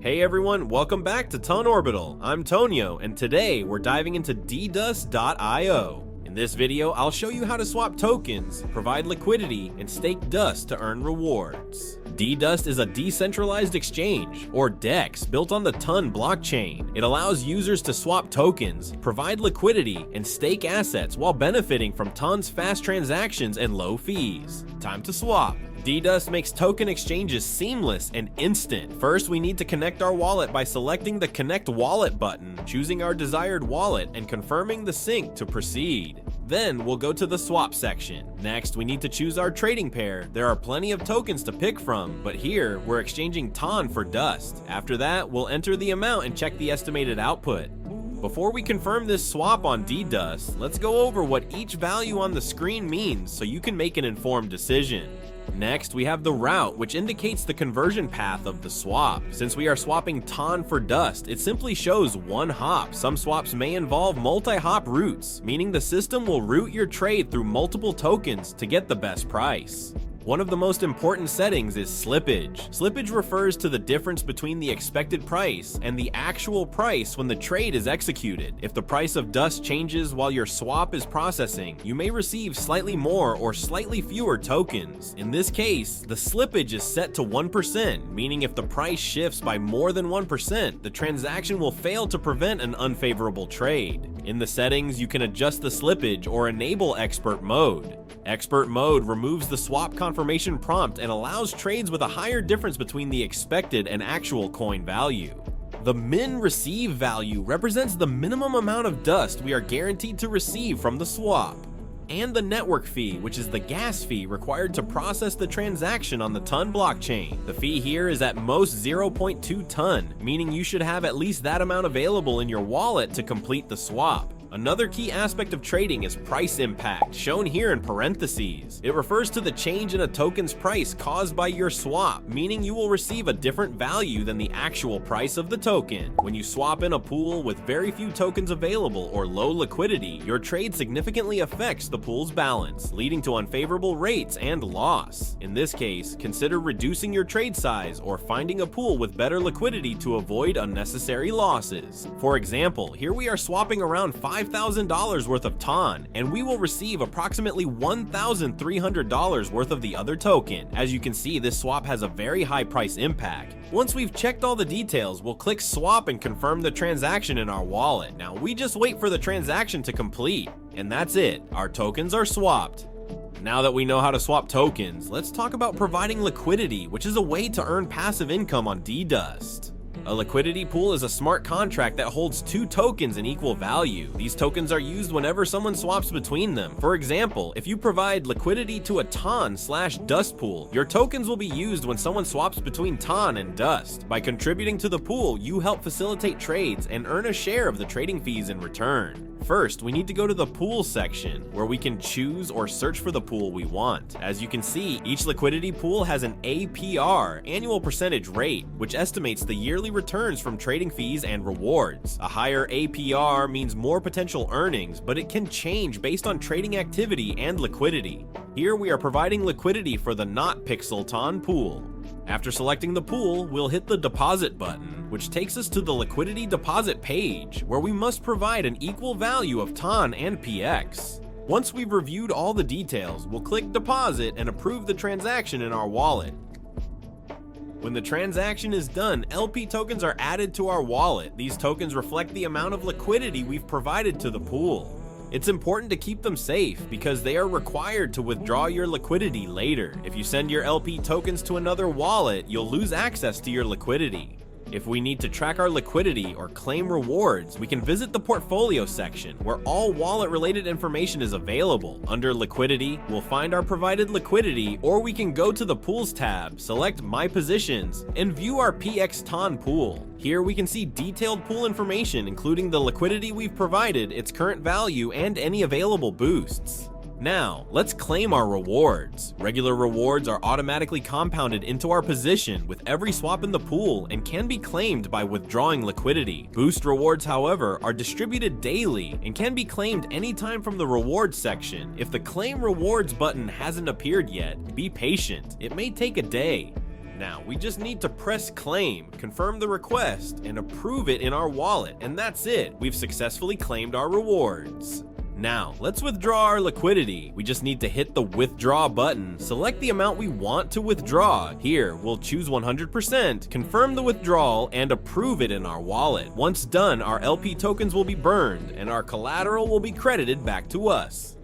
Hey everyone, welcome back to Ton Orbital. I'm Tonio, and today we're diving into DeDust.io. In this video, I'll show you how to swap tokens, provide liquidity, and stake dust to earn rewards. DeDust is a decentralized exchange, or DEX, built on the Ton blockchain. It allows users to swap tokens, provide liquidity, and stake assets while benefiting from Ton's fast transactions and low fees. Time to swap. DeDust makes token exchanges seamless and instant. First, we need to connect our wallet by selecting the Connect Wallet button, choosing our desired wallet, and confirming the sync to proceed. Then, we'll go to the swap section. Next, we need to choose our trading pair. There are plenty of tokens to pick from, but here, we're exchanging Ton for dust. After that, we'll enter the amount and check the estimated output. Before we confirm this swap on DeDust, let's go over what each value on the screen means so you can make an informed decision. Next, we have the route, which indicates the conversion path of the swap. Since we are swapping Ton for dust, it simply shows one hop. Some swaps may involve multi-hop routes, meaning the system will route your trade through multiple tokens to get the best price. One of the most important settings is slippage. Slippage refers to the difference between the expected price and the actual price when the trade is executed. If the price of dust changes while your swap is processing, you may receive slightly more or slightly fewer tokens. In this case, the slippage is set to 1%, meaning if the price shifts by more than 1%, the transaction will fail to prevent an unfavorable trade. In the settings, you can adjust the slippage or enable expert mode. Expert mode removes the swap confirmation prompt and allows trades with a higher difference between the expected and actual coin value. The min receive value represents the minimum amount of dust we are guaranteed to receive from the swap. And the network fee, which is the gas fee required to process the transaction on the Ton blockchain. The fee here is at most 0.2 Ton, meaning you should have at least that amount available in your wallet to complete the swap. Another key aspect of trading is price impact, shown here in parentheses. It refers to the change in a token's price caused by your swap, meaning you will receive a different value than the actual price of the token. When you swap in a pool with very few tokens available or low liquidity, your trade significantly affects the pool's balance, leading to unfavorable rates and loss. In this case, consider reducing your trade size or finding a pool with better liquidity to avoid unnecessary losses. For example, here we are swapping around $5,000 worth of Ton, and we will receive approximately $1,300 worth of the other token. As you can see, this swap has a very high price impact. Once we've checked all the details, we'll click swap and confirm the transaction in our wallet. Now, we just wait for the transaction to complete, and that's it. Our tokens are swapped. Now that we know how to swap tokens, let's talk about providing liquidity, which is a way to earn passive income on DeDust. A liquidity pool is a smart contract that holds two tokens in equal value. These tokens are used whenever someone swaps between them. For example, if you provide liquidity to a Ton/dust pool, your tokens will be used when someone swaps between Ton and dust. By contributing to the pool, you help facilitate trades and earn a share of the trading fees in return. First, we need to go to the pool section, where we can choose or search for the pool we want. As you can see, each liquidity pool has an APR, annual percentage rate, which estimates the yearly returns from trading fees and rewards. A higher APR means more potential earnings, but it can change based on trading activity and liquidity. Here we are providing liquidity for the not pixel Ton pool. After selecting the pool, we'll hit the deposit button, which takes us to the liquidity deposit page, where we must provide an equal value of Ton and PX. Once we've reviewed all the details, we'll click deposit and approve the transaction in our wallet. When the transaction is done, LP tokens are added to our wallet. These tokens reflect the amount of liquidity we've provided to the pool. It's important to keep them safe because they are required to withdraw your liquidity later. If you send your LP tokens to another wallet, you'll lose access to your liquidity. If we need to track our liquidity or claim rewards, we can visit the portfolio section, where all wallet-related information is available. Under liquidity, we'll find our provided liquidity, or we can go to the pools tab, select my positions, and view our PX Ton pool. Here we can see detailed pool information, including the liquidity we've provided, its current value, and any available boosts. Now, let's claim our rewards. Regular rewards are automatically compounded into our position with every swap in the pool and can be claimed by withdrawing liquidity. Boost rewards, however, are distributed daily and can be claimed anytime from the rewards section. If the claim rewards button hasn't appeared yet, be patient. It may take a day. Now, we just need to press claim, confirm the request, and approve it in our wallet, and that's it. We've successfully claimed our rewards. Now, let's withdraw our liquidity. We just need to hit the withdraw button, select the amount we want to withdraw. Here, we'll choose 100%, confirm the withdrawal, and approve it in our wallet. Once done, our LP tokens will be burned, and our collateral will be credited back to us.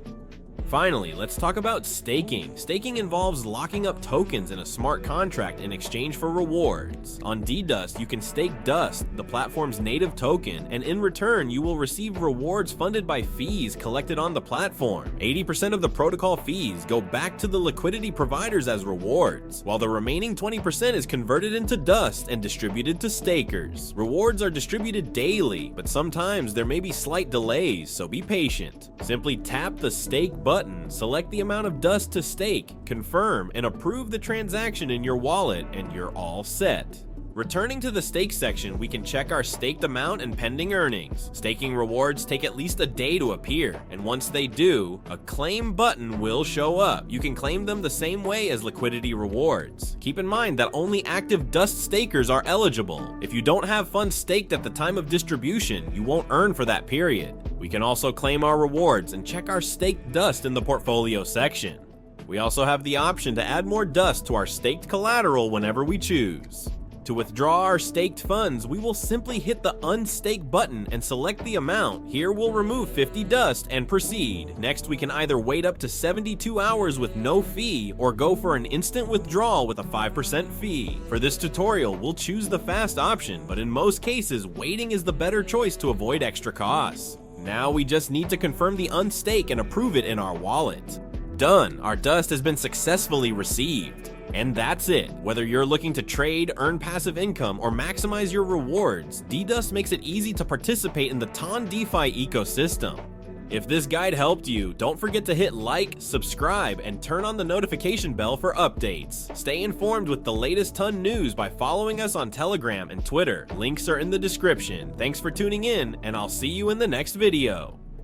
Finally, let's talk about staking. Staking involves locking up tokens in a smart contract in exchange for rewards. On DeDust, you can stake Dust, the platform's native token, and in return, you will receive rewards funded by fees collected on the platform. 80% of the protocol fees go back to the liquidity providers as rewards, while the remaining 20% is converted into Dust and distributed to stakers. Rewards are distributed daily, but sometimes there may be slight delays, so be patient. Simply tap the stake button, select the amount of Dust to stake, confirm, and approve the transaction in your wallet, and you're all set. Returning to the stake section, we can check our staked amount and pending earnings. Staking rewards take at least a day to appear, and once they do, a claim button will show up. You can claim them the same way as liquidity rewards. Keep in mind that only active Dust stakers are eligible. If you don't have funds staked at the time of distribution, you won't earn for that period. We can also claim our rewards and check our staked Dust in the portfolio section. We also have the option to add more Dust to our staked collateral whenever we choose. To withdraw our staked funds, we will simply hit the unstake button and select the amount. Here we'll remove 50 Dust and proceed. Next, we can either wait up to 72 hours with no fee or go for an instant withdrawal with a 5% fee. For this tutorial, we'll choose the fast option, but in most cases, waiting is the better choice to avoid extra costs. Now we just need to confirm the unstake and approve it in our wallet. Done, our Dust has been successfully received. And that's it. Whether you're looking to trade, earn passive income, or maximize your rewards, DeDust makes it easy to participate in the Ton DeFi ecosystem. If this guide helped you, don't forget to hit like, subscribe, and turn on the notification bell for updates. Stay informed with the latest Ton news by following us on Telegram and Twitter. Links are in the description. Thanks for tuning in, and I'll see you in the next video.